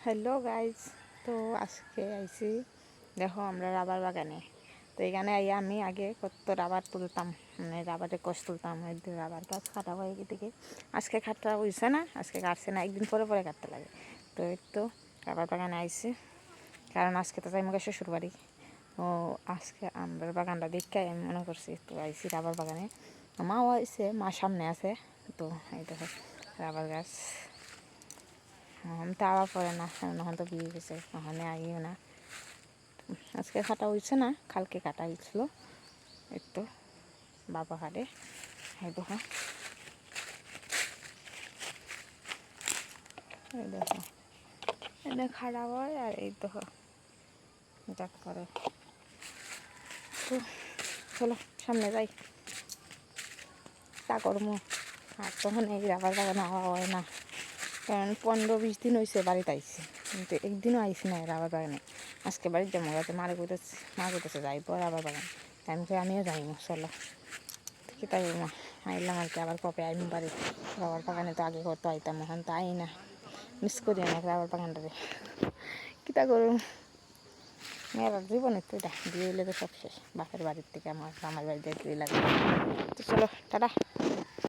Hello guys, তো আজকে আইছি দেখো আমরা রাবার বাগানে। তো এখানে আইয়া আমি আগে কত রাবার তুলতাম, মানে রাবারে কষ তুলতাম, রাবার গাছ কাটা হয় এদিকে। আজকে কাটা হয়েছে না, আজকে কাটছে না, একদিন পরে পরে কাটতে লাগে। তো এই তো রাবার বাগানে আইছি, কারণ আজকে তো যাই মুখে শ্বশুর বাড়ি। ও আজকে আমরা বাগানটা দেখে আমি মনে করছি তো আইসি রাবার বাগানে। মাও আইসে, মা সামনে আছে। তো এই দেখো রাবার গাছ তো আবার পরে না, এখন তো বিয়ে গেছে, ওখানে আইও না। আজকে কাটা হয়েছে না, কালকে কাটা হয়েছিল। একটু বাবা হারে এই দেখো, এই দেখো এনে খারাপ হয়। আর এই দেখো যাক করে। তো চলো সামনে যাই, তা করবো। আর তখন এই রাবার বাগানে হওয়া হয় না, কারণ 15-20 দিন হয়েছে বাড়িতে আইসি, কিন্তু একদিনও আইসি না রাবার বাগানে। আজকে বাড়ির যাবো, রাতে মা কইতেছে যাইব রাবার বাগান। আমিও যাইনি, চলো কি তাই মা আইলাম আর কি। আবার কবে আইম বাড়ি রাবার বাগানে, তো আগে করতে আইতাম, এখন তো আই না। মিস করি অনেক রাবার বাগানটারে, কিতা করুন। মেয়ের জীবনে তো এটা বিয়ে হইলে তো সব শেষ, বাপের বাড়ির থেকে আমার বাড়িতে বিয়ে লাগে। তো চলো টাটা।